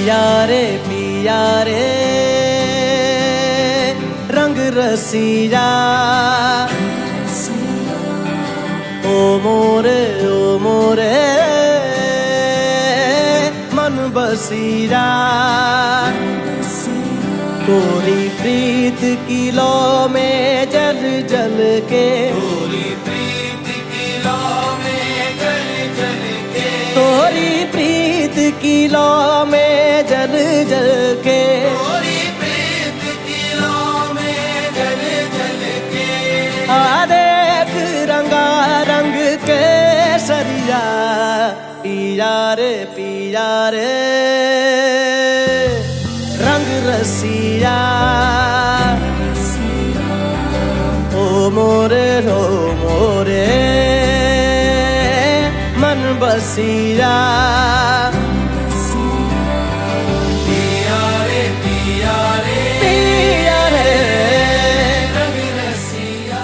पिया रे रंग रसिया ओ मोरे मन बसिया तोरी प्रीत की लौ में जल जल के तोरी प्रीत की लौ में जल जल के तोरी प्रीत की लौ में जल जल के तोरी प्रीत की लौ में जल जल के आ देख रंगा रंग के सरिया पिया रे रंग रसिया ओ मोरे मन बसिया पिया रे पिया रे रंग रसिया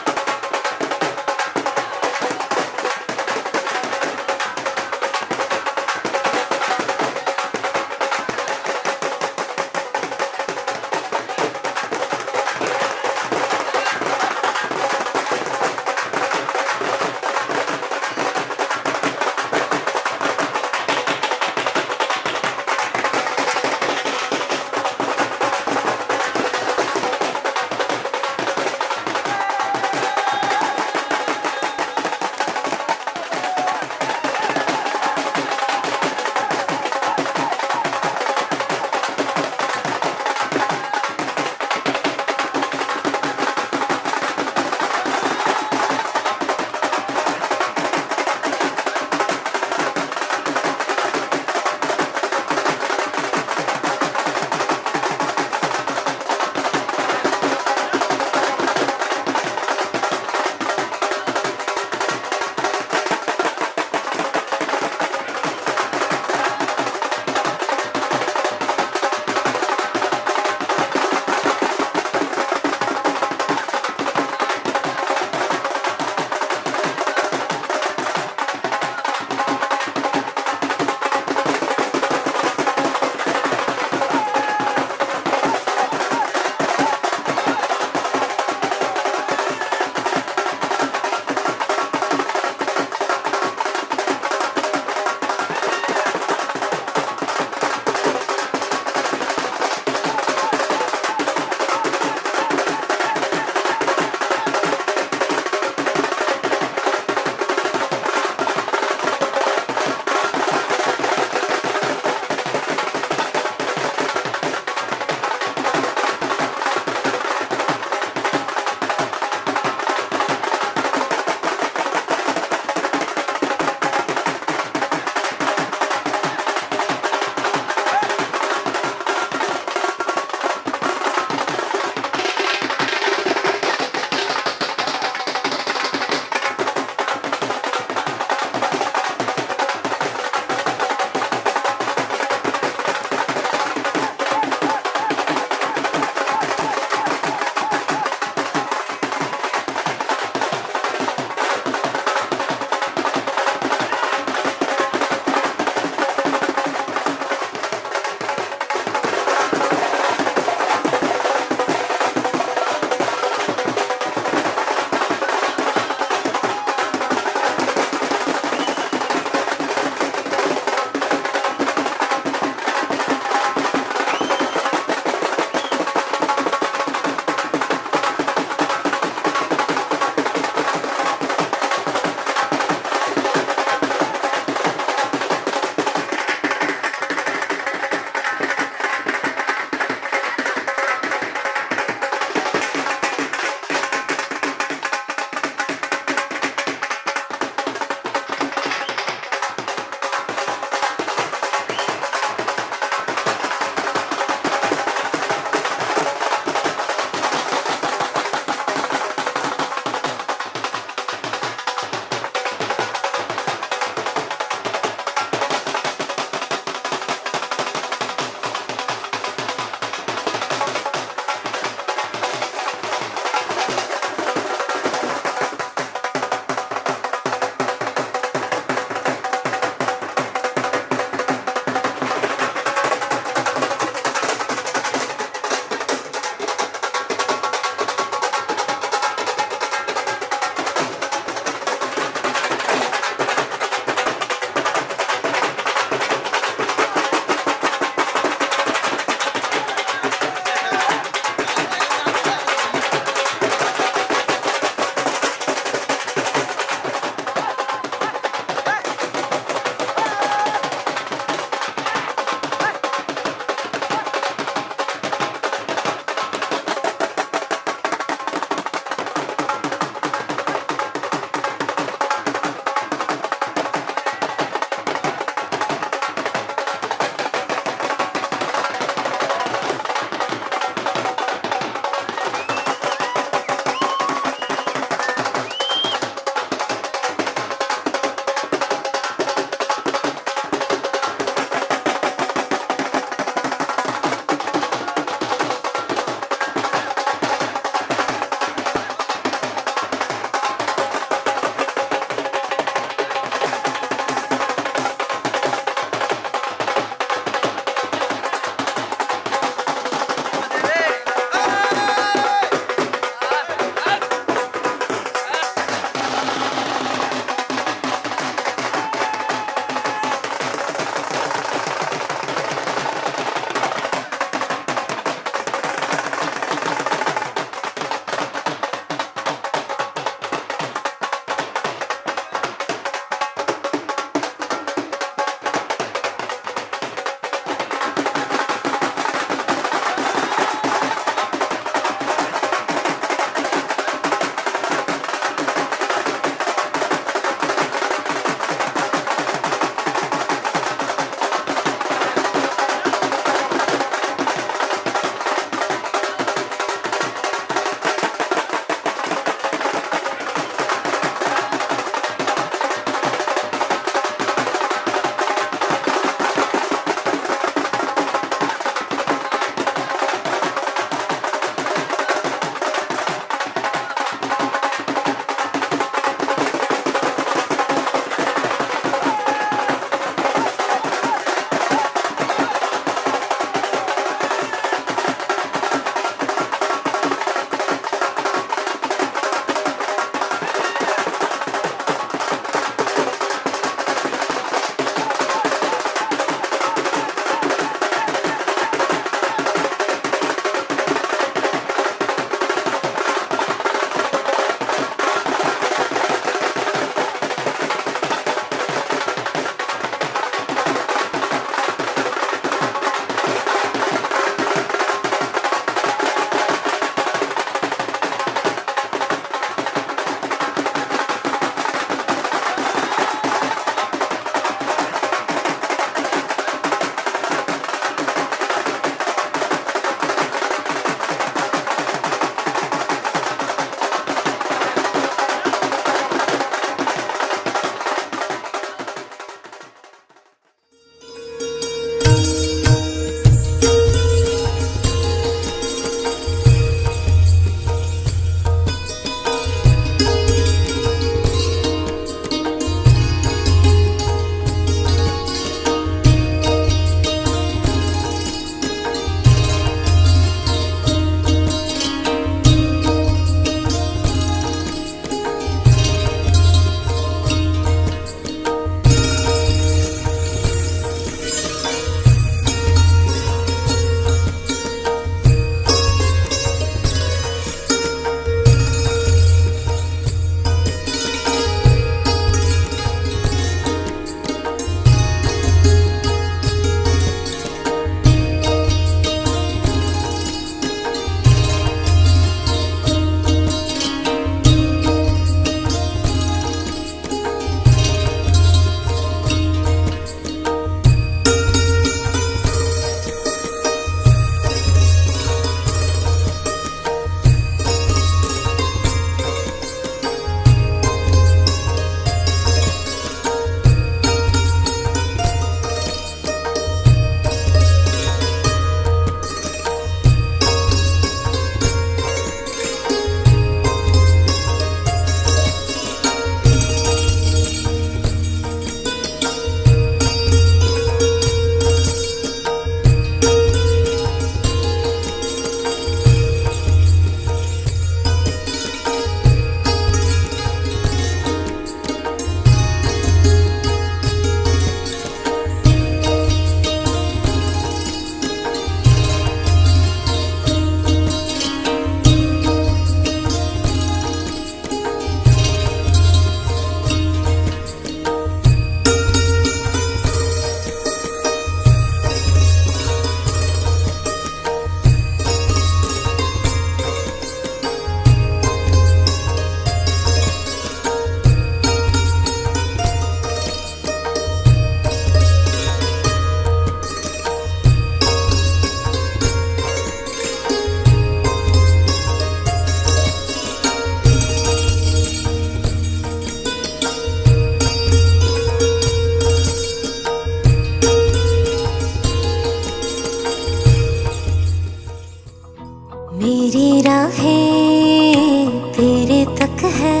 मेरी राहें तेरे तक है,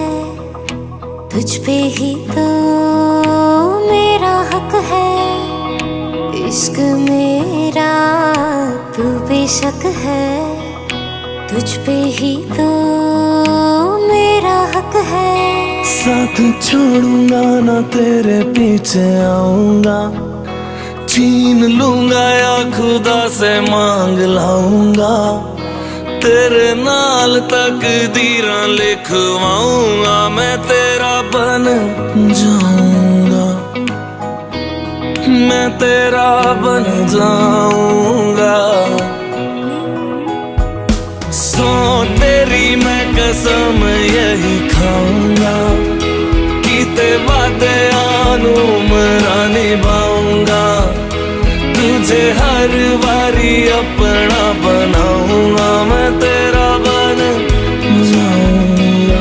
तुझ पे ही तो मेरा हक है। इश्क मेरा तू बेशक है, तुझ पे ही तो मेरा हक है। साथ छोड़ूंगा ना तेरे पीछे आऊंगा, छीन लूंगा या खुदा से मांग लाऊंगा। तेरे नाल तकदीरां लिखवाऊंगा, मैं तेरा बन जाऊंगा, मैं तेरा बन जाऊंगा। सो तेरी मैं कसम यही खाऊंगा, कीते वादे आनू मरा निभाऊंगा। तुझे हर बारी अपना बनाऊंगा, मैं तेरा बन जाऊंगा,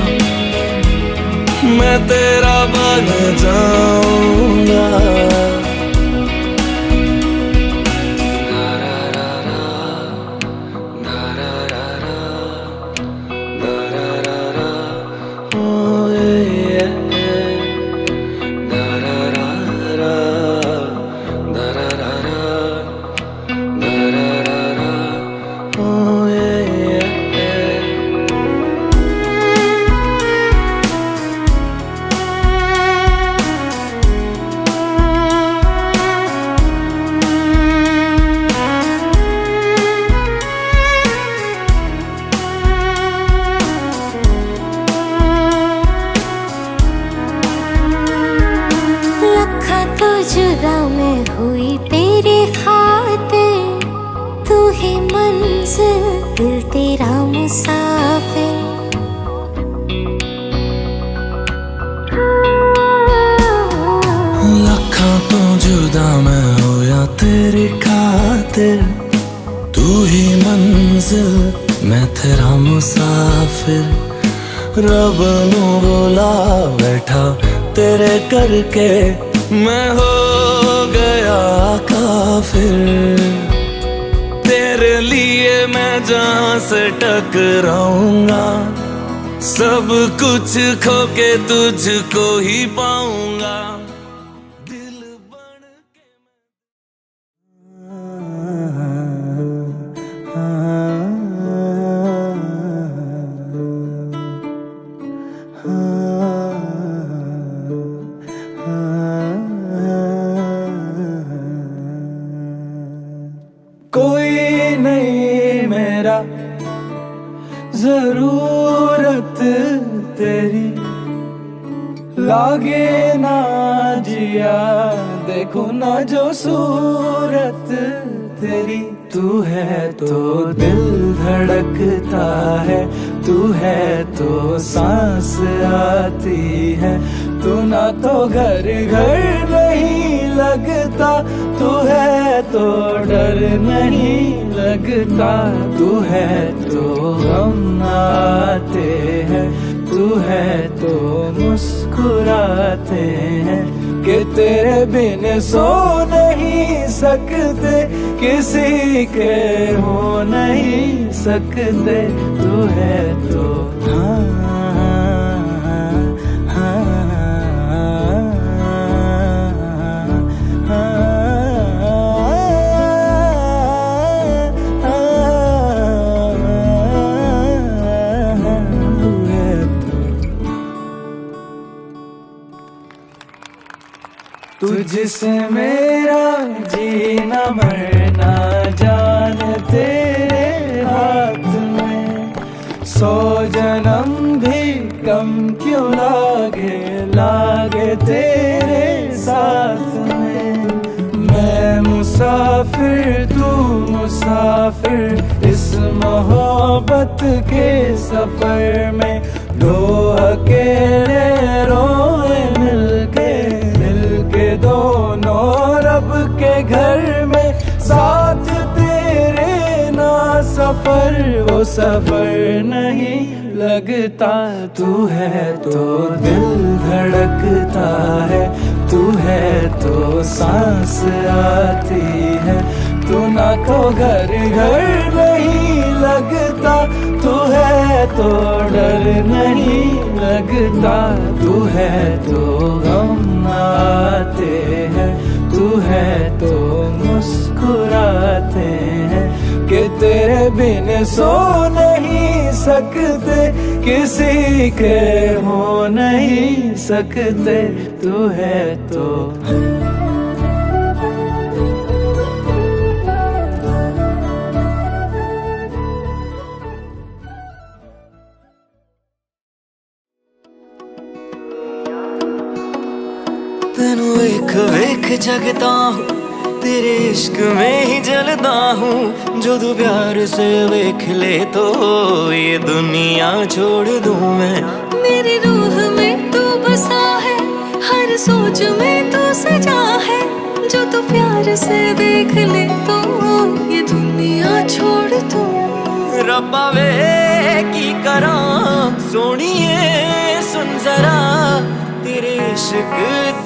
मैं तेरा बन जाऊंगा। जुदा मैं हुई तेरे खातिर, तू ही मंजिल दिल तेरा मुसाफिर। लखा तो जुदा मैं होया तेरी खातिर, तू ही मंजिल मैं तेरा मुसाफिर। रब नू बोला बैठा तेरे करके, मैं हो गया काफिर। तेरे लिए मैं जहां से टकराऊंगा, सब कुछ खो के तुझको ही पाऊंगा। दिल बन के कोई नहीं मेरा, जरूरत तेरी लागे ना जिया, देखो ना जो सूरत तेरी। तू है तो दिल धड़कता है, तू है तो सांस आती है। तू ना तो घर घर नहीं लगता, तू है तो डर नहीं लगता। तू है तो हम आते हैं, तू है तो मुस्कुराते हैं। कि तेरे बिन सो नहीं सकते, किसी के हो नहीं सकते। तू है तो तुझसे मेरा जीना मरना जान तेरे हाथ में। 100 जन्म भी कम क्यों लागे तेरे साथ में। मैं मुसाफिर तू मुसाफिर, इस मोहब्बत के सफर में। दो अकेले रोए मिलके दोनों रब के घर में। साथ तेरे ना सफर, वो सफर नहीं लगता। तू है तो दिल धड़कता है, तू है तो सांस आती है। तू ना तो घर घर नहीं लगता, है तो डर नहीं लगता, तू है तो गम आते हैं, तू है तो मुस्कुराते हैं कि तेरे बिन सो नहीं सकते, किसी के हो नहीं सकते, तू है तो। तेनू वेख वेख जगता हूँ, तेरे इश्क में ही जलता हूँ। जो तू प्यार से वेख ले तो ये दुनिया छोड़ दूँ मैं। मेरी रूह में तू बसा है, हर सोच में तू सजा है। जो तू प्यार से देख ले तो ये दुनिया छोड़ दूँ। रब्बा वे की करा सोनिए सुन जरा, तेरे इश्क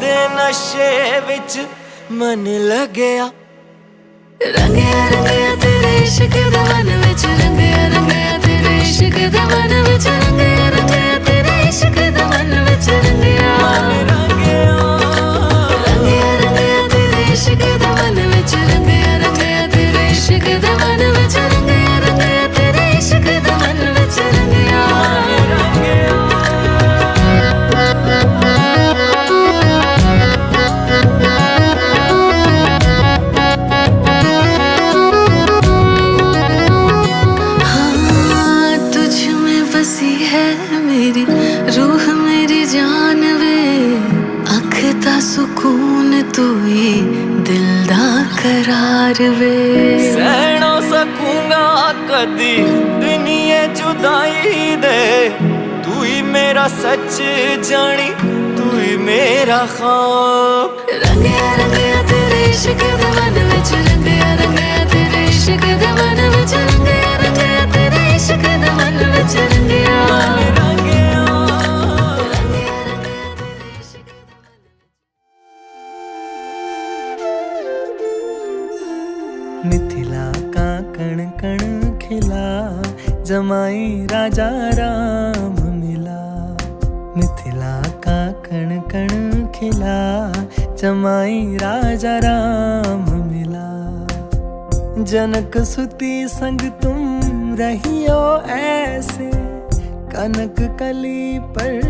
दे नशे विच मन लगया। रंगया रंगया तेरे इश्क दे मन विच, रंगया रंगया तेरे इश्क दे मन विच, रंगया रंगया तेरे इश्क दे मन विच, रंगया रंगया रंगया तेरे इश्क दे मन विच, रंगया रंगया तेरे इश्क दे मन विच, रंगया रंगया तेरे इश्क दे मन विच, रंगया। मेरी रूह मेरी जान वे, अख दा सुकून तू ही दिल दा करार वे। सहना सकूंगा कदी दुनिया जुदाई दे, तू ही मेरा सच जानी, तू ही मेरा ख्वाब। रंगया रंगया तेरे इश्क दे मन विच, रंगया रंगया तेरे इश्क दे मन विच, रंगया रंगया तेरे इश्क दे मन विच, रंगया। मिथिला का कण कण खिला, जमाई राजा राम मिला। मिथिला का कण कण खिला, जमाई राजा राम मिला। जनक सुती संग तुम रहियो ऐसे, कनक कली पर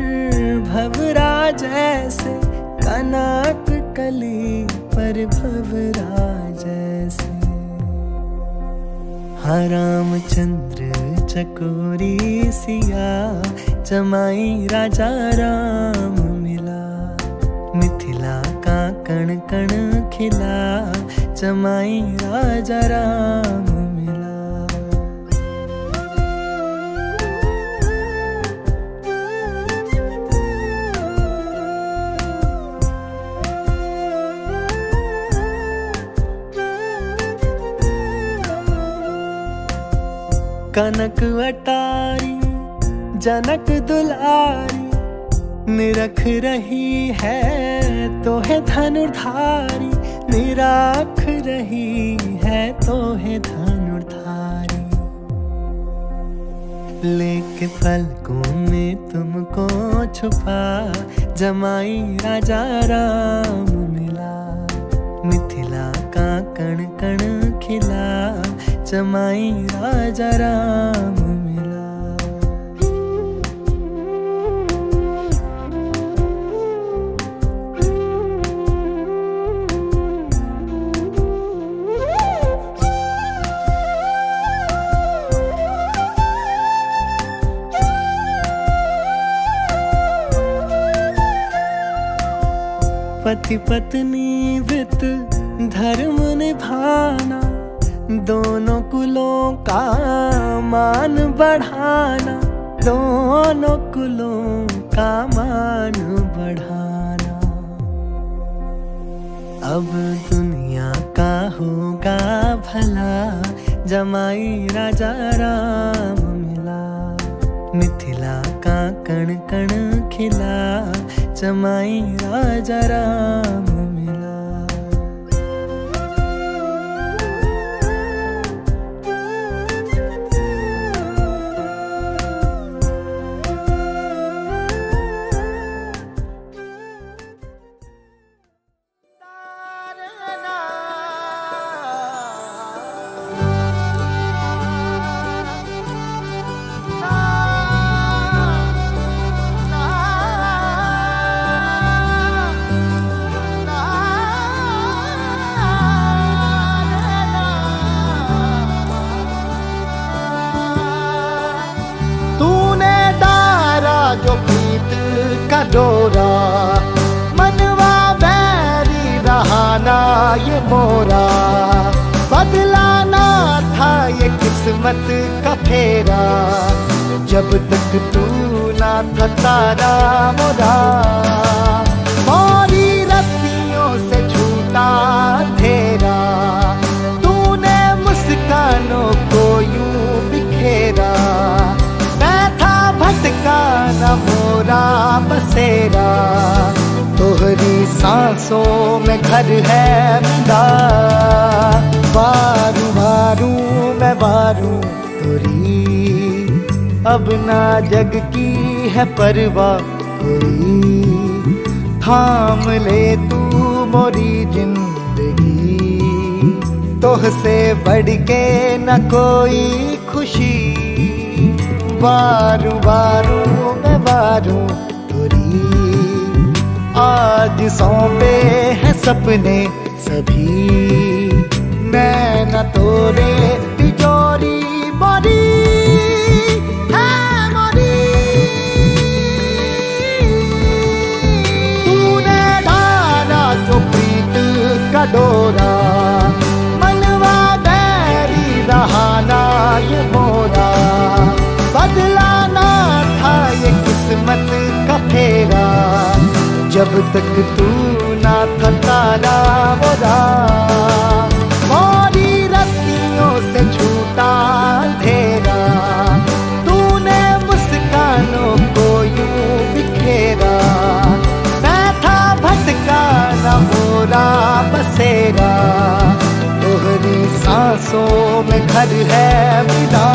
भवराज ऐसे, कनक कली पर भवराज ऐसे। हाँ रामचंद्र चकोरी सिया, जमाई राजा राम मिला। मिथिला का कण कण खिला, जमाई राजा राम मिला। कनक अटारी जनक दुलारी, निरख रही है तो है धनुर्धारी, निराख रही है तो है धनुर्धारी। लेके पलकों में तुमको छुपा, जमाई राजा राम मिला। मिथिला का कण कण खिला, जमाई राजा राम मिला। पति पत्नी वित धर्म निभाना, दोनों कुलों का मान बढ़ाना, दोनों कुलों का मान बढ़ाना। अब दुनिया का होगा भला, जमाई राजा राम मिला। मिथिला का कण कण खिला, जमाई राजा राम मिला। डोरा, मनवा बैरी रहा ना ये मोरा, बदलाना था ये किस्मत का फेरा, जब तक तू ना था तारा मोरा। मोरी रत्तियों से छूटा अंधेरा, तूने मुस्कानों को यूं बिखेरा, मैं था भटका न मोरा बसेरा, तोहरी सांसों में घर है मेरा। वारू वारू मैं वारू तोरी, अब ना जग की है परवाह कोई, थाम ले तू मोरी जिंदगी, तोहसे बढ़ के न कोई खुशी। वारू वारू मैं वारू तोरी, आज सौंपे हैं सपने सभी, मैं न तोरे तिजोरी मोरी है मोरी। तूने डाला जो प्रीत का डोरा, मनवा बैरी रहा ना ये मोरा, बदलाना था ये किस्मत का फेरा, जब तक तू ना था तारा मोरा। मोरी रत्तियों से छूटा अंधेरा, तूने मुस्कानों को यूं बिखेरा, मैं था भटका न मोरा बसेरा, तोहरी सांसों में घर है मेरा।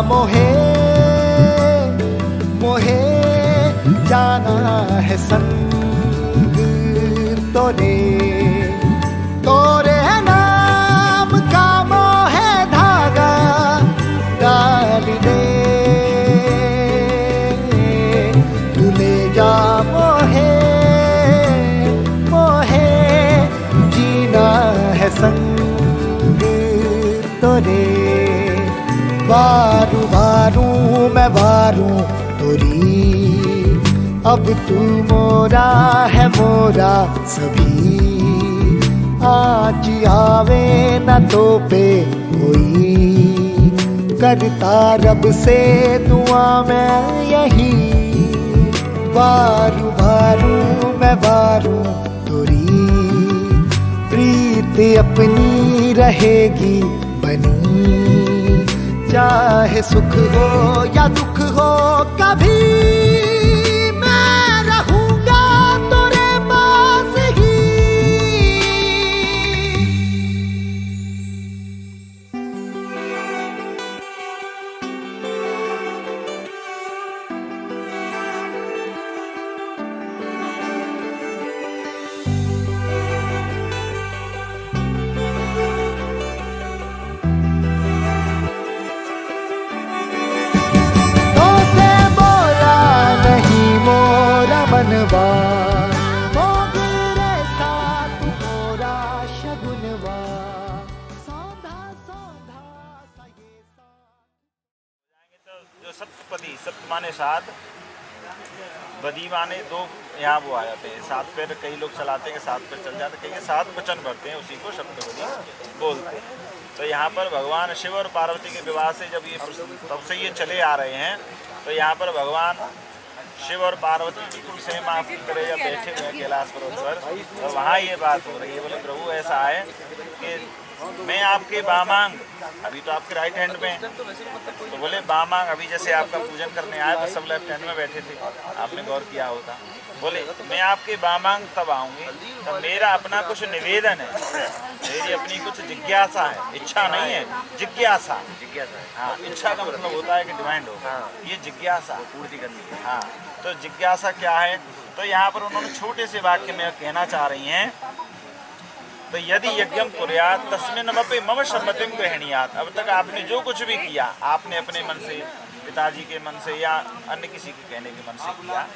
मोहे मोहे जाना है संग तोरे, तोरे नाम का मोहे धागा डाल दे, तू ले जा मोहे मोहे जीना है संग तोरे। वारू वारू मैं वारू तोरी, अब तू मोरा है मोरा सभी, आज आवे न तो पे कोई, करता रब से दुआ मैं यही। वारू वारू मैं वारू तोरी, प्रीत अपनी रहेगी बनी, चाहे सुख हो या दुख हो कभी, मैं रहूंगा तेरे पास ही। मनवा मोगरे साथ मोरा शगुनवा, सौंधा सौंधा सा ये जाएंगे तो जो सप्तपदी, सप्त माने सात, बदी माने दो, यहाँ वो आ जाते हैं सात पैर, कई लोग चलाते हैं सात पैर चल जाते, कई सात वचन भरते हैं, उसी को सप्तपदी बोलते हैं। तो यहाँ पर भगवान शिव और पार्वती के विवाह से जब ये तब से ये चले आ रहे हैं, तो यहाँ पर भगवान शिव और पार्वती जी की से माफ करे जब बैठे हुए हैं कैलाश पर्वत पर, तो वहाँ ये बात हो रही है। बोले प्रभु ऐसा है कि मैं आपके बामांग, अभी तो आपके राइट हैंड में, तो बोले बामांग, अभी जैसे आपका पूजन करने आए तो सब लेफ्ट हैंड में बैठे थे, आपने गौर किया होता। बोले मैं आपके बामांग तब आऊँगी तब मेरा अपना कुछ निवेदन है, मेरी अपनी कुछ जिज्ञासा है, इच्छा नहीं है, जिज्ञासा। जिज्ञासा है। हाँ, इच्छा का मतलब होता है कि डिमांड हो, ये जिज्ञासा पूर्ति करनी है। हाँ, तो जिज्ञासा क्या है? तो यहाँ पर उन्होंने छोटे से वाक्य में कहना चाह रही हैं, तो यदि यज्ञम कुर्यात् तस्मिन्नमपि मम सम्मतिं गृह्णीयात्। अब तक आपने जो कुछ भी किया, आपने अपने मन से, पिताजी के मन से या अन्य किसी के कहने के मन से किया,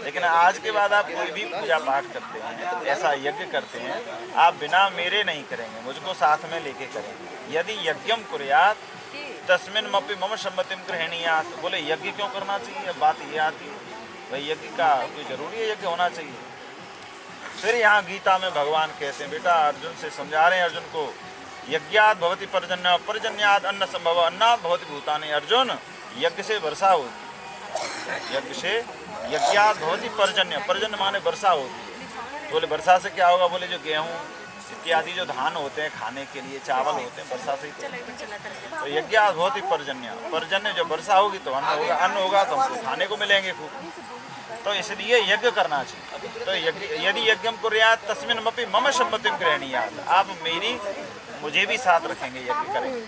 लेकिन आज के बाद आप कोई भी पूजा पाठ करते हैं, ऐसा यज्ञ करते हैं, आप बिना मेरे नहीं करेंगे, मुझको साथ में लेके करेंगे। यदि यज्ञम कुर्यात् तस्मिन्नमपि मम सम्मतिं गृह्णीयात्। बोले यज्ञ क्यों करना चाहिए? अब बात ये आती है भाई यज्ञ का कोई जरूरी है, यज्ञ होना चाहिए। फिर यहाँ गीता में भगवान कहते हैं, बेटा अर्जुन से समझा रहे हैं अर्जुन को, यज्ञात् भवति पर्जन्य, पर्जन्यात् अन्न संभव, अन्नात् भवति भूतानि। अर्जुन, यज्ञ से वर्षा होती, यज्ञ से यज्ञात् भवति पर्जन्य, पर्जन्य माने वर्षा होती है। बोले वर्षा से क्या होगा? बोले जो गेहूँ इत्यादि जो धान होते हैं खाने के लिए, चावल होते हैं, वर्षा से ही तो यज्ञात् भवति पर्जन्य, पर्जन्य जब वर्षा होगी तो अन्न होगा, अन्न होगा तो हमको खाने को मिलेंगे खूब, तो इसलिए यज्ञ करना चाहिए। तो यदि यज्ञम कुर्यात् तस्मिन्नमपि मम सम्मतिं गृह्णीयात्। आप मेरी, मुझे भी साथ रखेंगे, यज्ञ करेंगे।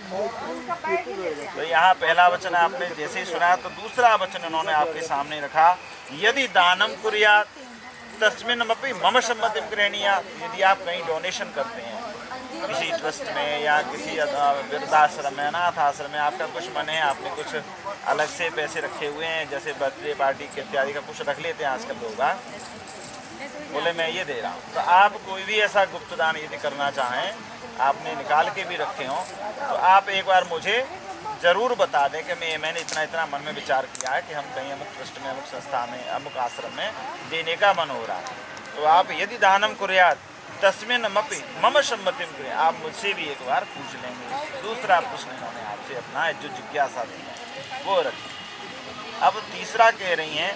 तो यहाँ पहला वचन आपने जैसे ही सुना, तो दूसरा वचन उन्होंने आपके सामने रखा, यदि दानम कुर्यात् तस्मिन्नमपि मम सम्मतिं गृह्णीयात्। यदि आप कहीं डोनेशन करते हैं किसी ट्रस्ट में या किसी वृद्धाश्रम में, अनाथ आश्रम में, आपका कुछ मन है, आपने कुछ अलग से पैसे रखे हुए हैं, जैसे बर्थडे पार्टी के इत्यादि का कुछ रख लेते हैं आजकल लोग, बोले मैं ये दे रहा हूँ, तो आप कोई भी ऐसा गुप्त दान यदि करना चाहें, आपने निकाल के भी रखे हों, तो आप एक बार मुझे ज़रूर बता दें कि मैंने इतना इतना मन में विचार किया है कि हम कहीं अमुक ट्रस्ट में, अमुक संस्था में, अमुक आश्रम में देने का मन हो रहा है। तो आप यदि दानम कुर्यात् तस्मिन्नमपि मम सम्मतिं गृह्णीयात्, आप मुझसे भी एक बार पूछ लेंगे। दूसरा प्रश्न इन्होंने आपसे अपना जो जिज्ञासा थी वो रखी। अब तीसरा कह रही हैं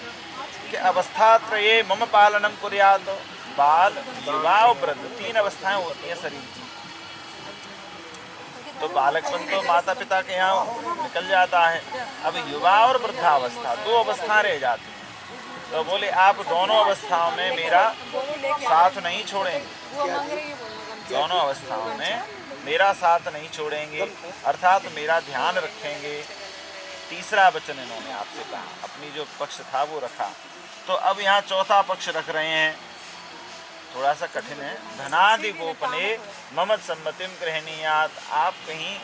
कि अवस्थात्रये मम पालनम कुर्यात्। बाल, युवा और वृद्ध, तीन अवस्थाएं होती हैं शरीर की। तो बालकपन तो माता पिता के यहाँ निकल जाता है, अब युवा और वृद्धावस्था दो अवस्था रह जाती हैं। तो बोले आप दोनों अवस्थाओं में मेरा साथ नहीं छोड़ेंगे, दोनों अवस्थाओं में मेरा साथ नहीं छोड़ेंगे, अर्थात मेरा ध्यान रखेंगे। तीसरा वचन इन्होंने आपसे कहा, अपनी जो पक्ष था वो रखा। तो अब यहाँ चौथा पक्ष रख रहे हैं, थोड़ा सा कठिन है। धनादि गोपने मम सम्मतिं गृह्णीयात्। आप कहीं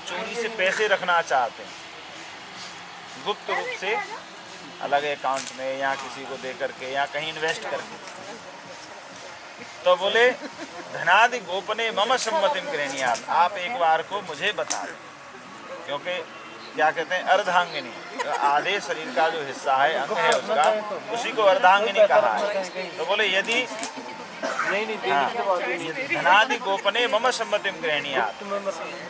चोरी से पैसे रखना चाहते हैं, गुप्त रूप से अलग अकाउंट में या किसी को दे करके या कहीं इन्वेस्ट करके, तो बोले धनादि गोपने मम सम्मतिं गृह्णीयात्। आप एक बार को मुझे बता दें, क्योंकि क्या कहते हैं अर्धांगिनी, आधे शरीर का जो हिस्सा है, अंग है उसका, उसी को अर्धांगिनी कहा है। तो बोले यदि धनादि गोपने मम सम्मतिं गृह्णीयात्,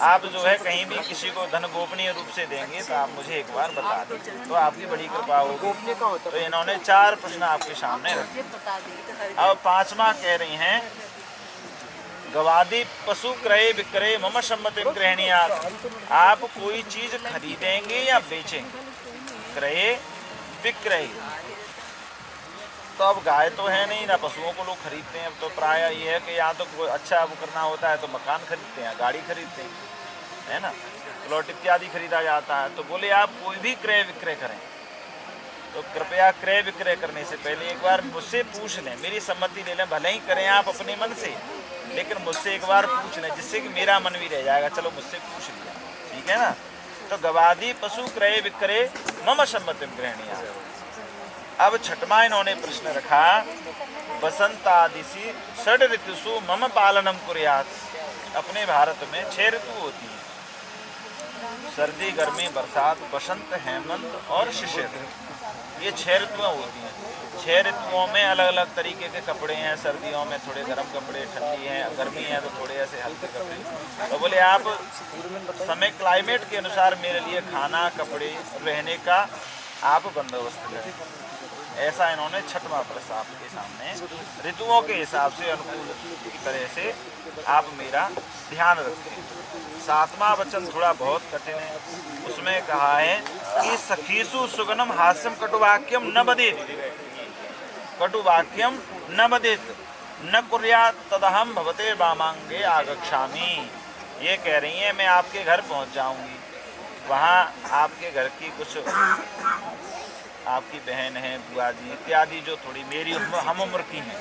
आप जो है कहीं भी किसी को धन गोपनीय रूप से देंगे तो आप मुझे एक बार बता दें, तो आपकी बड़ी कृपा होगी। तो इन्होंने चार प्रश्न आपके सामने रखे। अब पांचवा कह रही हैं, गवादि पशु क्रय विक्रय मम सम्मतिं गृह्णीयात्। आप कोई चीज खरीदेंगे या बेचेंगे, क्रय विक्रय। तो अब गाय तो है नहीं ना, पशुओं को लोग खरीदते हैं। अब तो प्राय ये है कि या तो कोई अच्छा वो करना होता है तो मकान खरीदते हैं, गाड़ी खरीदते हैं, है ना, प्लॉट इत्यादि खरीदा जाता है। तो बोले आप कोई भी क्रय विक्रय करें तो कृपया क्रय विक्रय करने से पहले एक बार मुझसे पूछ लें, मेरी सम्मति ले लें। भले ही करें आप अपने मन से, लेकिन मुझसे एक बार पूछ लें, जिससे कि मेरा मन भी रह जाएगा, चलो मुझसे पूछ लिया, ठीक है ना। तो गवादि पशु क्रय विक्रय मम सम्मतिं गृह्णीयात्। अब छठवां इन्होंने प्रश्न रखा, बसंतादिशि षड ऋतुषु मम पालनम कुर्यात्। अपने भारत में 6 ऋतु होती हैं, सर्दी, गर्मी, बरसात, बसंत, हेमंत और शिशिर। ये 6 ऋतुएं होती हैं। 6 ऋतुओं में अलग अलग तरीके के कपड़े हैं। सर्दियों में थोड़े गर्म कपड़े, ठंडी है, गर्मी है तो थोड़े ऐसे हल्के कपड़े। तो बोले आप समय क्लाइमेट के अनुसार मेरे लिए खाना, कपड़े, रहने का आप बंदोबस्त करें। ऐसा इन्होंने छठवां प्रश्न आपके सामने ऋतुओं के हिसाब से अनुकूल की तरह से आप मेरा ध्यान रखें। सातवां वचन थोड़ा बहुत कठिन है, उसमें कहा है कि सखीसु सुगनम हास्यम कटुवाक्यम न बदेत। कटुवाक्यम न बदेत। न कुर्यात तदहम भवते वामांगे आगच्छामि। ये कह रही हैं मैं आपके घर पहुंच जाऊंगी, वहाँ आपके घर की कुछ आपकी बहन है, बुआ जी इत्यादि जो थोड़ी मेरी हम उम्र की हैं,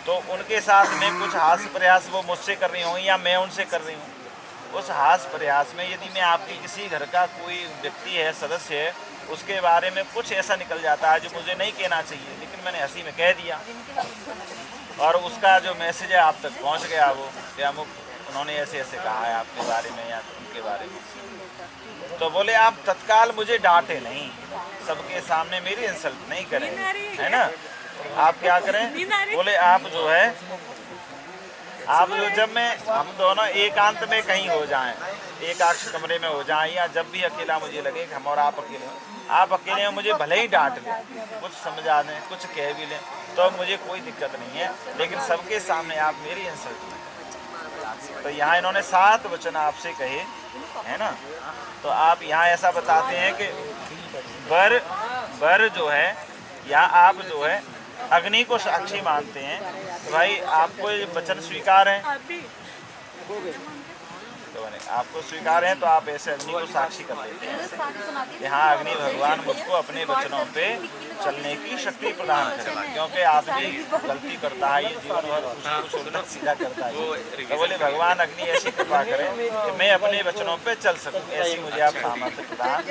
तो उनके साथ में कुछ हास्य प्रयास वो मुझसे कर रही होंगी या मैं उनसे कर रही हूँ। उस हास्य प्रयास में यदि मैं आपके किसी घर का कोई व्यक्ति है, सदस्य है, उसके बारे में कुछ ऐसा निकल जाता है जो मुझे नहीं कहना चाहिए, लेकिन मैंने हंसी में कह दिया और उसका जो मैसेज है आप तक पहुंच गया, वो क्या उन्होंने ऐसे ऐसे कहा है आपके बारे में या उनके बारे में, तो बोले आप तत्काल मुझे डांटे नहीं, सबके सामने मेरी इंसल्ट नहीं करें, है ना। आप क्या करें, बोले आप जो है आप जो जब मैं हम दोनों एकांत में कहीं हो जाएं, एकाक्ष कमरे में हो जाएं, या जब भी अकेला मुझे लगे कि हम और आप अकेले हैं, आप अकेले में मुझे भले ही डांट लें, कुछ समझा दें, कुछ कह भी लें, तो मुझे कोई दिक्कत नहीं है, लेकिन सबके सामने आप मेरी इंसल्ट नहीं। तो यहाँ इन्होंने 7 वचन आपसे कहे, है ना। तो आप यहाँ ऐसा बताते हैं कि वर जो है या आप जो है अग्नि को साक्षी मानते हैं, तो भाई आपको ये वचन स्वीकार है, तो आपको स्वीकार है, तो आप ऐसे अग्नि को साक्षी कर लेते हैं। यहाँ अग्नि भगवान मुझको अपने वचनों पे चलने की शक्ति प्रदान करेगा, क्योंकि आदमी गलती करता है, ये जीवन भर कुछ उल्टा सीधा करता है, तो बोले भगवान अग्नि ऐसी कृपा करें कि मैं अपने वचनों पे चल सकूं, ऐसी मुझे आप सामर्थ्य प्रदान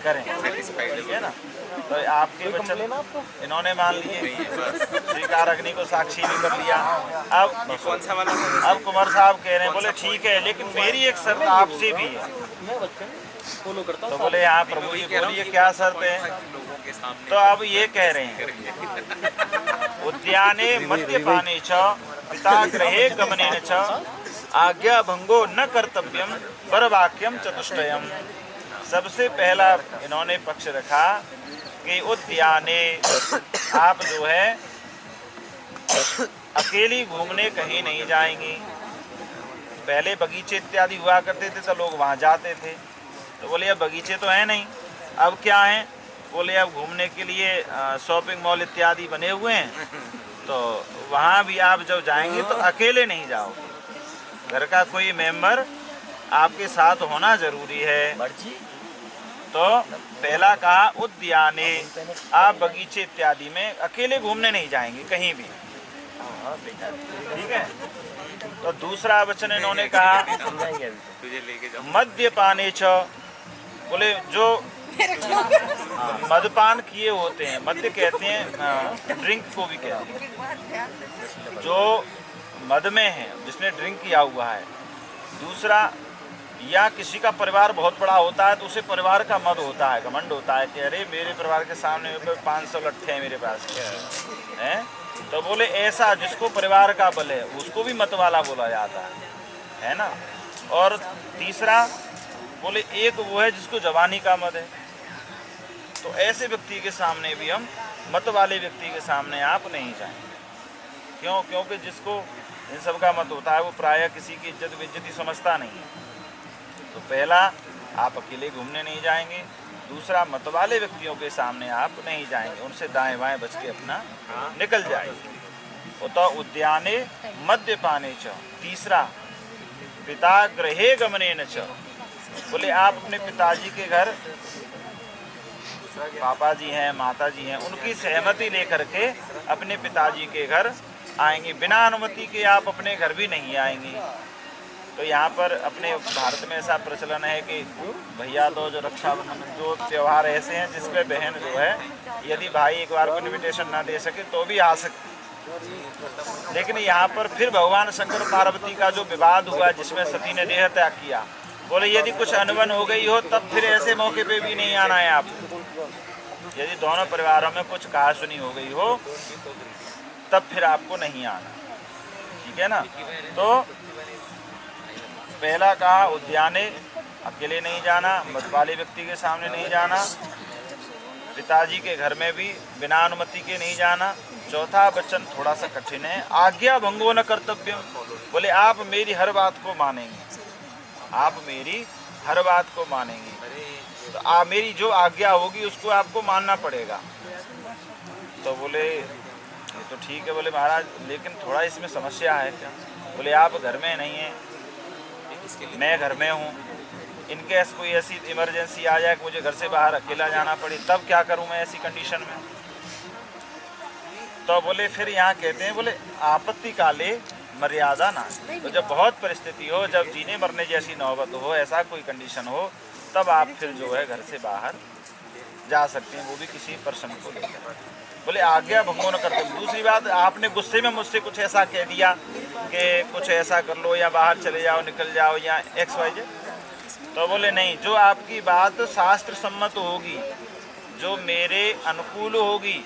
करें, ठीक है ना। तो आपके वचन इन्होंने मान लिए, स्वीकार अग्नि को साक्षी भी कर लिया। अब कुमार साहब कह रहे हैं, बोले ठीक है, लेकिन मेरी एक शर्त आपसे भी है। तो बोले हाँ प्रभु जी बोलिए क्या शर्त है। तो अब ये कह रहे हैं, उद्याने मद्यपाने च पिता गृहे गमनेन च आज्ञा भंगो न कर्तव्यम परवाक्यम चतुष्टयम। सबसे पहला इन्होंने पक्ष रखा कि उद्याने आप जो है अकेली घूमने कहीं नहीं जाएंगी। पहले बगीचे इत्यादि हुआ करते थे तो लोग वहाँ जाते थे, तो बोले अब बगीचे तो हैं नहीं, अब क्या हैं, बोले अब घूमने के लिए शॉपिंग मॉल इत्यादि बने हुए हैं, तो वहाँ भी आप जब जाएंगे तो अकेले नहीं जाओगे, घर का कोई मेंबर आपके साथ होना जरूरी है। तो पहला कहा उद्याने, आप बगीचे इत्यादि में अकेले घूमने नहीं जाएंगे कहीं भी, ठीक है। तो दूसरा वचन इन्होंने कहा मद्यपाने च, बोले जो मदपान किए होते हैं, मद्य कहते हैं ड्रिंक को भी कहते हैं, जो मद में है जिसने ड्रिंक किया हुआ है। दूसरा, या किसी का परिवार बहुत बड़ा होता है तो उसे परिवार का मद होता है, घमंड होता है कि अरे मेरे परिवार के सामने 500 लट्ठे हैं मेरे पास हैं, तो बोले ऐसा जिसको परिवार का बल है उसको भी मत वाला बोला जाता है ना। और तीसरा बोले एक वो है जिसको जवानी का मद है, तो ऐसे व्यक्ति के सामने भी हम मत वाले व्यक्ति के सामने आप नहीं जाएंगे। क्यों? क्योंकि जिसको इन सब का मत होता है वो प्रायः किसी की इज्जत बेइज्जती समझता नहीं है। तो पहला आप अकेले घूमने नहीं जाएंगे, दूसरा मत वाले व्यक्तियों के सामने आप नहीं जाएंगे, उनसे दाएं बाएं बच के अपना निकल जाएंगे। तो उद्याने मद्यपाने च, तीसरा पिता गृहे गमनेन च, बोले आप अपने पिताजी के घर, पापा जी हैं माता जी हैं, उनकी सहमति लेकर के अपने पिताजी के घर आएंगे, बिना अनुमति के आप अपने घर भी नहीं आएंगे। तो यहाँ पर अपने भारत में ऐसा प्रचलन है कि भैया तो जो रक्षाबंधन जो त्यौहार ऐसे हैं जिसपे बहन जो है यदि भाई एक बार को इन्विटेशन ना दे सके तो भी आ सकती, लेकिन यहाँ पर फिर भगवान शंकर पार्वती का जो विवाद हुआ जिसमें सती ने देह त्याग किया, बोले यदि कुछ अनबन हो गई हो तब फिर ऐसे मौके पे भी नहीं आना है आपको। यदि दोनों परिवारों में कुछ कहा सुनी हो गई हो तब फिर आपको नहीं आना, ठीक है ना। तो पहला कहा उद्याने, अकेले नहीं जाना, मत वाले व्यक्ति के सामने नहीं जाना, पिताजी के घर में भी बिना अनुमति के नहीं जाना। चौथा वचन थोड़ा सा कठिन है, आज्ञा भंगो न कर्तव्यम, बोले आप मेरी हर बात को मानेंगे, आप मेरी हर बात को मानेंगे, तो मेरी जो आज्ञा होगी उसको आपको मानना पड़ेगा। तो बोले ये तो ठीक है। बोले महाराज लेकिन थोड़ा इसमें समस्या है क्या? बोले आप घर में नहीं हैं, मैं घर में हूँ, इनकेस कोई ऐसी इमरजेंसी आ जाए कि मुझे घर से बाहर अकेला जाना पड़े, तब क्या करूँ मैं ऐसी कंडीशन में? तो बोले फिर यहाँ कहते हैं, बोले आपत्ति काले मर्यादा ना। तो जब बहुत परिस्थिति हो, जब जीने मरने जैसी नौबत हो, ऐसा कोई कंडीशन हो, तब आप फिर जो है घर से बाहर जा सकते हैं, वो भी किसी पर्सन को लेकर। बोले आज्ञा भंगो न करते। दूसरी बात, आपने गुस्से में मुझसे कुछ ऐसा कह दिया कि कुछ ऐसा कर लो या बाहर चले जाओ, निकल जाओ या XYZ, तो बोले नहीं, जो आपकी बात शास्त्र सम्मत होगी, जो मेरे अनुकूल होगी,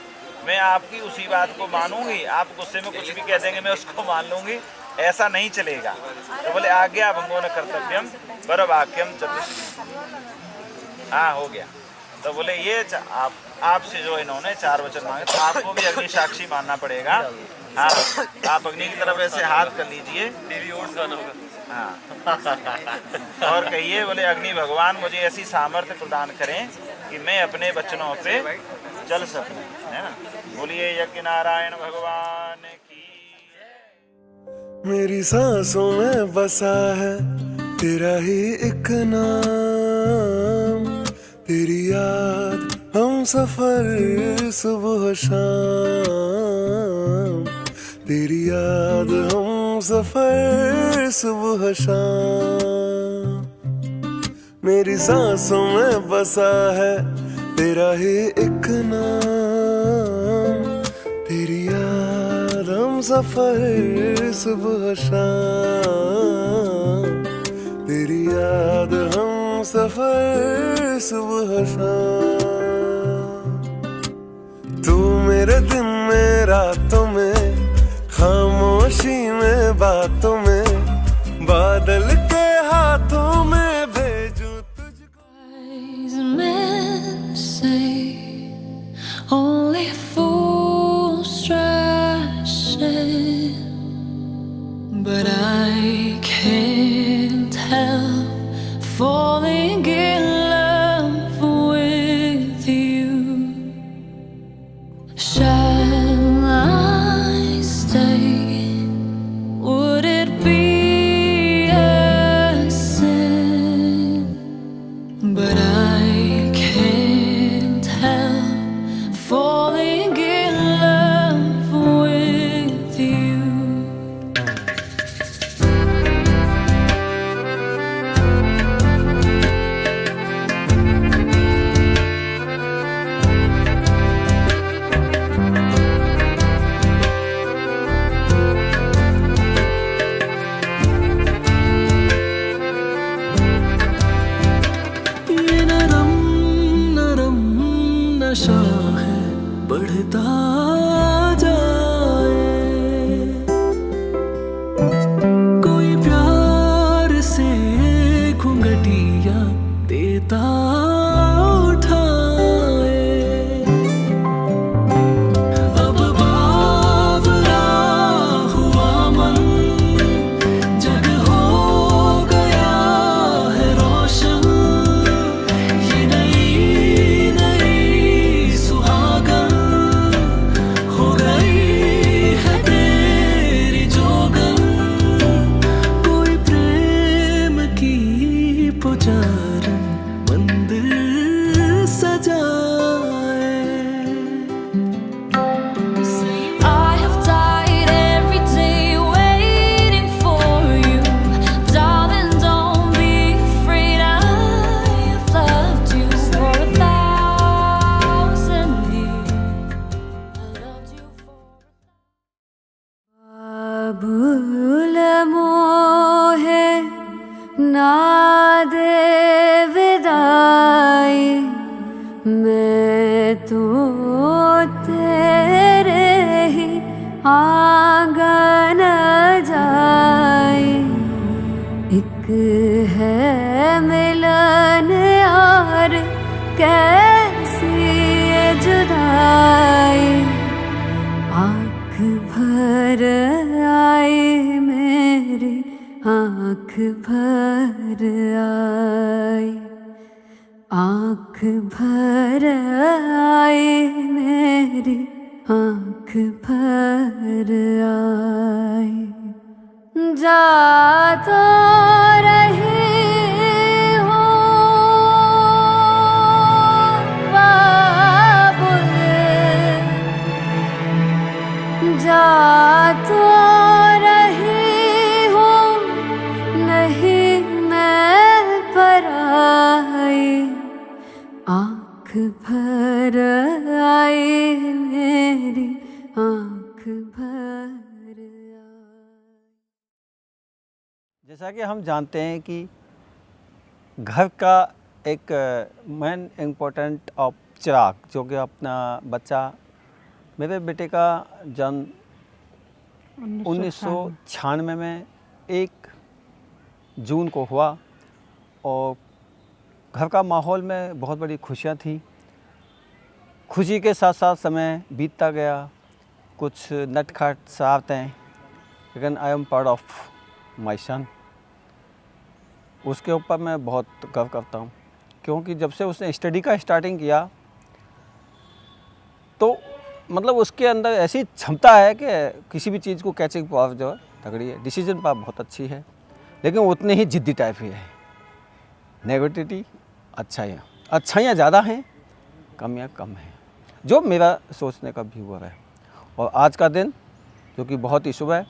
मैं आपकी उसी बात को मानूंगी। आप गुस्से में कुछ भी कह देंगे मैं उसको मान लूँगी, ऐसा नहीं चलेगा। तो बोले आज्ञा भंगो न कर्तव्यम पर वाक्यम चतुष्ट। हाँ हो गया। तो बोले ये आपसे जो इन्होंने 4 वचन मांगे, तो आपको भी अग्नि साक्षी मानना पड़ेगा। हाँ, आप अग्नि की तरफ ऐसे हाथ कर लीजिए। हाँ और कहिए, बोले अग्नि भगवान मुझे ऐसी सामर्थ्य प्रदान करें कि मैं अपने वचनों पे चल सकूं, है ना। बोलिए यज्ञ नारायण भगवान की। मेरी सांसों में बसा है तेरा ही एक नाम, तेरी याद हम सफर सुबह शाम, तेरी याद हम सफर सुबह शाम। मेरी सांसों में बसा है तेरा ही एक नाम, तेरी याद हम सफर सुबह शाम, तेरी याद हम सफर सुबह शाम। तू मेरे दिन में रातों में, खामोशी में बातों में, बादल के हाथों में भेजूं तुझको। Wise men say only fools rush in, but I can't help falling in love with you. Shall I stay? Would it be a sin? But I can't help falling in love with you. ये नरम नरम नशा है बढ़ता जाए, कोई प्यार से घुंघटिया देता उठाए। अब बावरा हुआ मन, जग हो गया है रोशन, ये नई नई सुहागन हो गई है तेरी जोगन। कोई प्रेम की पुजारन मंदिर सजाए। I have died every day waiting for you, darling. Don't be afraid. I have loved you for 1,000 years. I loved you for भूल मोहे ना दे विदाई, मैं तो तेरे ही आंगन जाई। एक है मिलन यार, कैसी ये जुदाई, आँख भर आई मेरी, आँख भर आई, आँख भर आई मेरी, आँख आँख भर आए जा तो रहे हो बाबुल, जा तो रहे हो नहीं मैं पराई, आँख भर आए मेरी आँख भर आए। जैसा कि हम जानते हैं कि घर का एक मेन इम्पोर्टेंट ऑफ चिराग, जो कि अपना बच्चा, मेरे बेटे का जन्म 1996 में 1 जून को हुआ और घर का माहौल में बहुत बड़ी खुशियाँ थी। खुशी के साथ साथ समय बीतता गया, कुछ नटखट शरारतें, लेकिन I am proud of my son. उसके ऊपर मैं बहुत गर्व करता हूँ, क्योंकि जब से उसने स्टडी का स्टार्टिंग किया तो मतलब उसके अंदर ऐसी क्षमता है कि किसी भी चीज़ को कैचिंग पावर जो है तगड़ी है, डिसीजन पावर बहुत अच्छी है, लेकिन उतने ही जिद्दी टाइप ही है। नेगेटिविटी अच्छाइयाँ ज़्यादा हैं, कमियाँ कम हैं, जो मेरा सोचने का व्यू है। और आज का दिन जो कि बहुत ही शुभ है,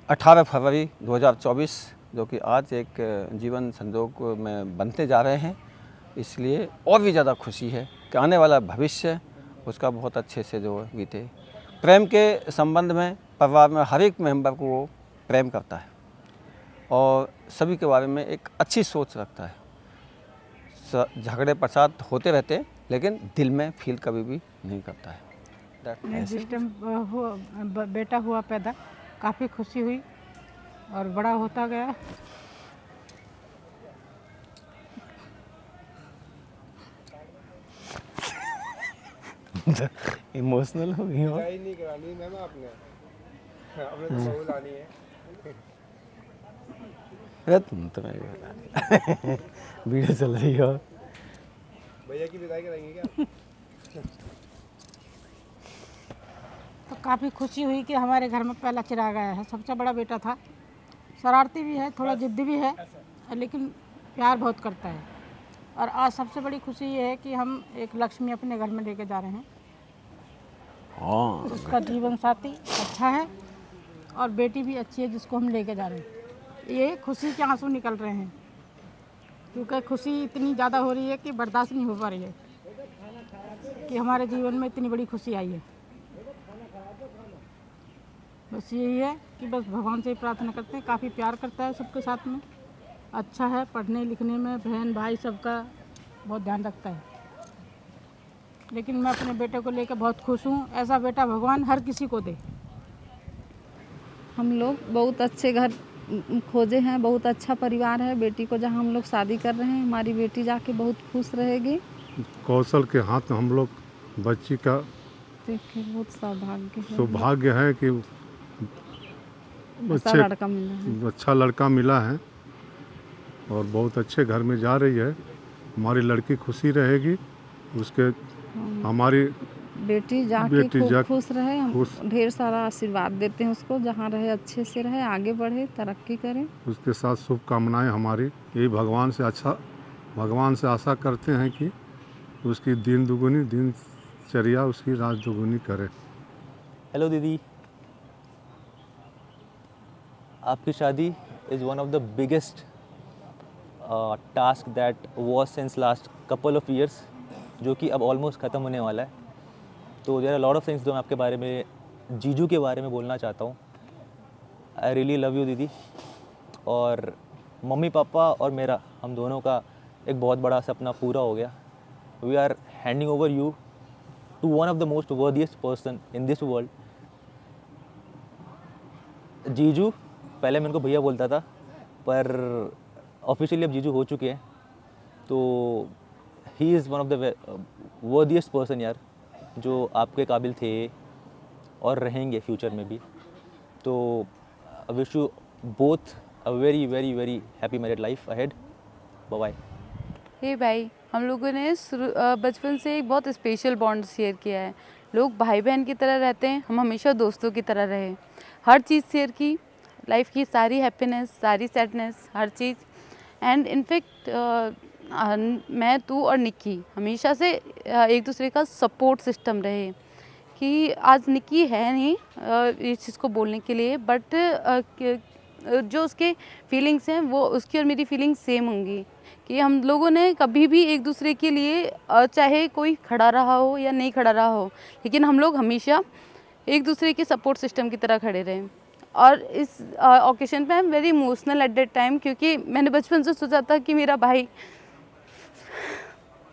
18 फरवरी 2024, जो कि आज एक जीवन संजोग में बनते जा रहे हैं, इसलिए और भी ज़्यादा खुशी है कि आने वाला भविष्य उसका बहुत अच्छे से जो बीते। प्रेम के संबंध में परिवार में हर एक मेंबर को वो प्रेम करता है और सभी के बारे में एक अच्छी सोच रखता है। झगड़े प्रसाद होते रहते हैं, लेकिन दिल में फील कभी भी नहीं करता है। जिस टाइम बेटा हुआ पैदा, काफ़ी खुशी हुई और बड़ा होता गया। इमोशनल हो गई हो। नहीं करानी मैम आपने तो सोल आनी है। अरे तुम तो मेरी बता वीडियो चल रही हो। भैया की विदाई कराएंगे क्या? तो काफ़ी खुशी हुई कि हमारे घर में पहला चिराग आया है। सबसे बड़ा बेटा था, शरारती भी है, थोड़ा जिद्दी भी है, लेकिन प्यार बहुत करता है। और आज सबसे बड़ी खुशी ये है कि हम एक लक्ष्मी अपने घर में लेके जा रहे हैं। हाँ, उसका जीवन साथी अच्छा है और बेटी भी अच्छी है जिसको हम लेके जा रहे हैं। ये खुशी के आंसू निकल रहे हैं, क्योंकि खुशी इतनी ज़्यादा हो रही है कि बर्दाश्त नहीं हो पा रही है कि हमारे जीवन में इतनी बड़ी खुशी आई है। बस यही है कि बस भगवान से ही प्रार्थना करते हैं। काफ़ी प्यार करता है सबके साथ में, अच्छा है, पढ़ने लिखने में बहन भाई सबका बहुत ध्यान रखता है। लेकिन मैं अपने बेटे को लेकर बहुत खुश हूँ। ऐसा बेटा भगवान हर किसी को दे। हम लोग बहुत अच्छे घर खोजे हैं, बहुत अच्छा परिवार है। बेटी को जहाँ हम लोग शादी कर रहे हैं, हमारी बेटी जाके बहुत खुश रहेगी। कौशल के हाथ में हम लोग बच्ची का देखिए बहुत सौभाग्य है कि अच्छा लड़का मिला है और बहुत अच्छे घर में जा रही है। हमारी लड़की खुशी रहेगी, उसके हमारी बेटी जाके खुश रहे। हम ढेर सारा आशीर्वाद देते हैं उसको, जहाँ रहे अच्छे से रहे, आगे बढ़े, तरक्की करे। उसके साथ शुभकामनाएं हमारी। यही भगवान से आशा करते हैं कि उसकी दिन दुगुनी दिनचर्या उसकी रात दुगुनी करे। हेलो दीदी, आपकी शादी is one of the biggest task that was since last couple of years, जो कि अब ऑलमोस्ट ख़त्म होने वाला है। तो there are lot of things जो मैं आपके बारे में, जीजू के बारे में बोलना चाहता हूँ। आई रियली लव यू दीदी। और मम्मी पापा और मेरा, हम दोनों का एक बहुत बड़ा सपना पूरा हो गया। We are handing over you to one of the most worthiest person in this world. जीजू, पहले मैं इनको भैया बोलता था, पर ऑफिशियली अब जीजू हो चुके हैं। तो he is one of the worthiest person यार, जो आपके काबिल थे और रहेंगे फ्यूचर में भी। तो I wish you both a very very very happy married life ahead. Bye bye. हे भाई, हम लोगों ने बचपन से एक बहुत स्पेशल बॉन्ड शेयर किया है। लोग भाई बहन की तरह रहते हैं, हम हमेशा दोस्तों की तरह रहे, हर चीज़ शेयर की, लाइफ की सारी हैप्पीनेस, सारी sadness, her cheese. And in fact मैं, तू और निक्की हमेशा से एक दूसरे का सपोर्ट सिस्टम रहे कि आज निक्की है नहीं इस चीज़ को बोलने के लिए, बट जो उसके फीलिंग्स हैं वो उसकी और मेरी फीलिंग्स सेम होंगी कि हम लोगों ने कभी भी एक दूसरे के लिए चाहे कोई खड़ा रहा हो या नहीं खड़ा रहा हो, लेकिन हम लोग हमेशा एक दूसरे के सपोर्ट सिस्टम की तरह खड़े रहे। और इस ओकेशन पे I am very emotional at that time, क्योंकि मैंने बचपन से सोचा था कि मेरा भाई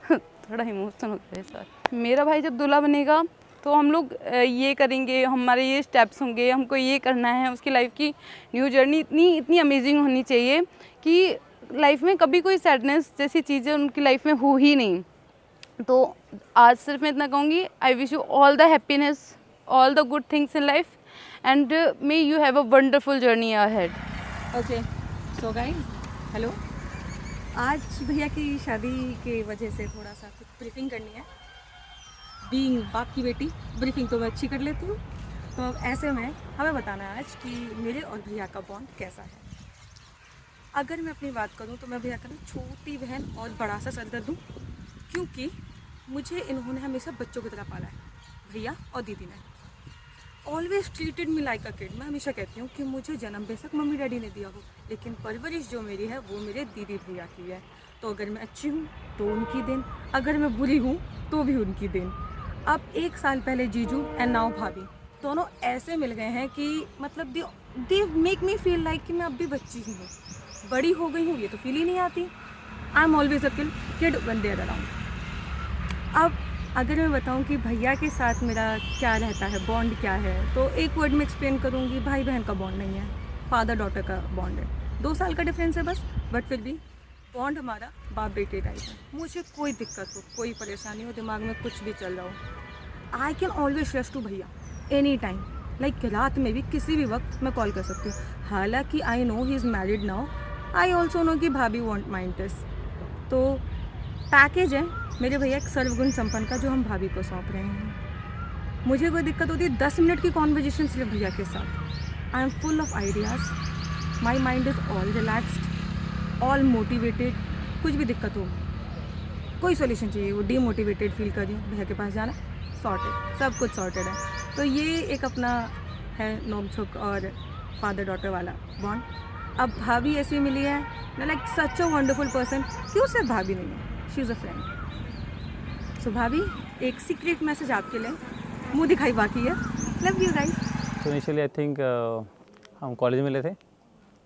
थोड़ा इमोशनल हो गया सर, मेरा भाई जब दूल्हा बनेगा तो हम लोग ये करेंगे, हमारे ये स्टेप्स होंगे, हमको ये करना है। उसकी लाइफ की न्यू जर्नी इतनी अमेजिंग होनी चाहिए कि लाइफ में कभी कोई सैडनेस जैसी चीज़ें उनकी लाइफ में हो ही नहीं। तो आज सिर्फ मैं इतना कहूँगी, आई wish you all the happiness, all the good things in life, and may you have a wonderful journey ahead. Okay so guys, hello. आज भैया की शादी की वजह से थोड़ा सा कुछ ब्रीफिंग करनी है। बीइंग बाप की बेटी, ब्रीफिंग तो मैं अच्छी कर लेती हूँ, तो अब ऐसे में हमें बताना है आज कि मेरे और भैया का बॉन्ड कैसा है। अगर मैं अपनी बात करूँ तो मैं भैया का ना छोटी बहन और बड़ा सा सरदर्द हूँ, क्योंकि मुझे इन्होंने हमेशा बच्चों की तरह पाला है, भैया और दीदी ने। Always treated me like a kid. मैं हमेशा कहती हूँ कि मुझे जन्म बेशक मम्मी डैडी ने दिया हो, लेकिन परवरिश जो मेरी है वो मेरे दीदी भैया की है। तो अगर मैं अच्छी हूँ तो उनकी देन, अगर मैं बुरी हूँ तो भी उनकी देन। अब 1 साल पहले जीजू एंड नाउ भाभी दोनों ऐसे मिल गए हैं कि मतलब they make me feel like कि मैं अब भी बच्ची ही हूँ, बड़ी हो गई हूँ ये तो फील ही नहीं आती। I am always a kid when they are around. अब अगर मैं बताऊं कि भैया के साथ मेरा क्या रहता है, बॉन्ड क्या है, तो एक वर्ड में एक्सप्लेन करूंगी, भाई बहन का बॉन्ड नहीं है, फादर डॉटर का बॉन्ड है। 2 साल का डिफरेंस है बस, बट फिर भी बॉन्ड हमारा बाप बेटे टाइप है। मुझे कोई दिक्कत हो, कोई परेशानी हो, दिमाग में कुछ भी चल रहा हो, I can always rush to भैया एनी टाइम। लाइक रात में भी किसी भी वक्त मैं कॉल कर सकती हूँ। हालांकि I know he is married now, I also know कि भाभी वॉन्ट माइंड दिस। तो पैकेज है मेरे भैया एक सर्वगुण संपन्न का, जो हम भाभी को सौंप रहे हैं। मुझे कोई दिक्कत होती है 10 मिनट की कॉन्वर्जेशन सिर्फ भैया के साथ। I am full of ideas, my mind is all relaxed, all motivated. कुछ भी दिक्कत हो, कोई सोल्यूशन चाहिए, वो डीमोटिवेटेड फील कर रही हूँ, भैया के पास जाना, सॉर्टेड, सब कुछ सॉर्टेड है। तो ये एक अपना है नोक-झोंक और फादर डॉटर वाला बॉन्ड। अब भाभी ऐसी मिली है ना, like such a wonderful person. क्यों सिर्फ भाभी नहीं है, शी इज़ अ फ्रेंड। सो भाभी, एक सीक्रेट मैसेज आपके लिए, मुंह दिखाई बाकी है। Love you guys. तो इनिशियली आई थिंक हम कॉलेज में ले थे,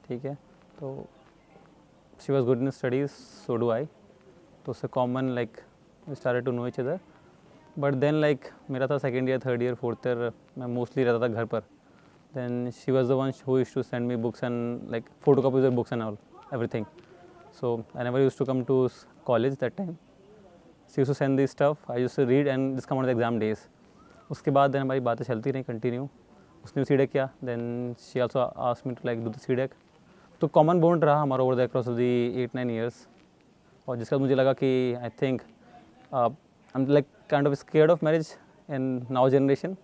ठीक है, तो she was good in studies, so do I. तो उससे common like we started to know each other. But then like मेरा था 2nd year 3rd year 4th year, मैं मोस्टली रहता था घर पर। Then she was the one who used to send me books and like photocopies of books and all everything. So I never used to come to college that time. She used to send this stuff, I used to read and this come on the exam days. उसके बाद then हमारी बातें चलती रही continue. उसने सीडेक किया, then she also asked me to like do the CDAC. तो common bond रहा हमारा over the across of the 8-9 years. और जिसका मुझे लगा कि I think I am like kind of scared of marriage in now generation,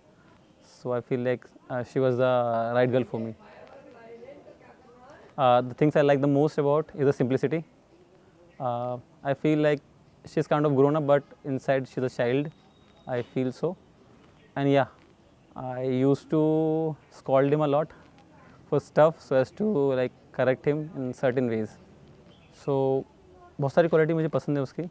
so I feel like she was the right girl for me. The things I like the most about is the simplicity. I feel like she's kind of grown up, but inside she's a child, I feel so. And yeah, I used to scold him a lot for stuff so as to like correct him in certain ways. So बहुत सारी quality मुझे पसंद है उसकी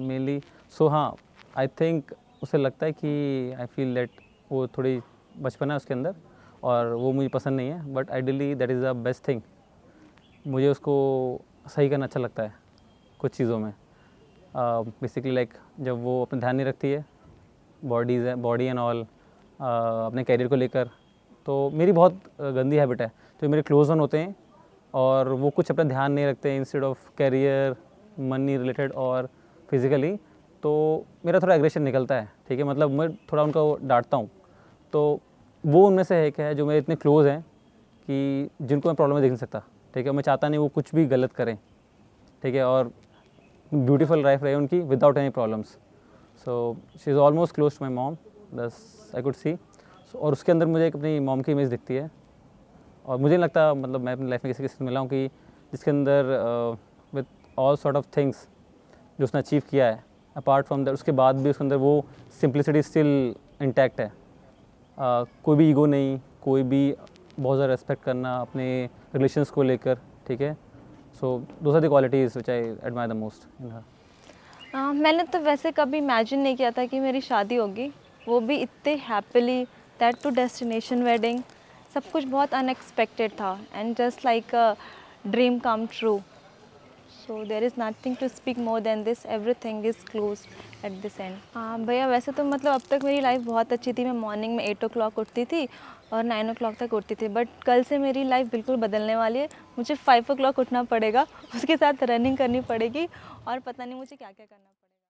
mainly. सो हाँ, I think उसे लगता है कि आई फील दैट वो थोड़ी बचपना है उसके अंदर और वो मुझे पसंद नहीं है, but ideally that is the best thing. मुझे उसको सही करना अच्छा लगता है कुछ चीज़ों में। बेसिकली लाइक जब वो अपना ध्यान नहीं रखती है बॉडी एंड ऑल अपने कैरियर को लेकर, तो मेरी बहुत गंदी हैबिट है। तो मेरे क्लोज वन होते हैं और वो कुछ अपना ध्यान नहीं रखते हैं instead of career, money related और फिज़िकली, तो मेरा थोड़ा एग्रेशन निकलता है, ठीक है। मतलब मैं थोड़ा उनको डांटता हूँ। तो वो उनमें से एक है जो मेरे इतने क्लोज़ हैं कि जिनको मैं प्रॉब्लम में देख नहीं सकता, ठीक है। मैं चाहता नहीं वो कुछ भी गलत करें, ठीक है, और ब्यूटीफुल लाइफ रहे उनकी without any problems. So she is almost close to my mom बस आई कुड सी। और उसके अंदर मुझे एक अपनी मॉम की इमेज दिखती है। और मुझे नहीं लगता मतलब मैं अपनी लाइफ में किसी से मिला हूँ कि जिसके अंदर with all sort of things जो उसने अचीव किया है, अपार्ट फ्रॉम दैट उसके बाद भी उसके अंदर वो सिंप्लिसिटी स्टिल इंटैक्ट है। कोई भी ईगो नहीं, कोई भी बहुत ज़्यादा रेस्पेक्ट करना अपने रिलेशंस को लेकर, ठीक है। So those are the qualities which I admire the most in her. मैंने तो वैसे कभी इमेजिन नहीं किया था कि मेरी शादी होगी, वो भी इतने happily, that to destination wedding. सब कुछ बहुत अनएक्सपेक्टेड था and just like a dream come true. So there is nothing to speak more then this, everything is close at this end. हाँ भैया, वैसे तो मतलब अब तक मेरी लाइफ बहुत अच्छी थी। मैं मॉर्निंग में 8 o'clock उठती थी और 9 o'clock तक उठती थी, बट कल से मेरी लाइफ बिल्कुल बदलने वाली है। मुझे 5 o'clock उठना पड़ेगा, उसके साथ रनिंग करनी पड़ेगी और पता नहीं मुझे क्या क्या करना पड़ेगा।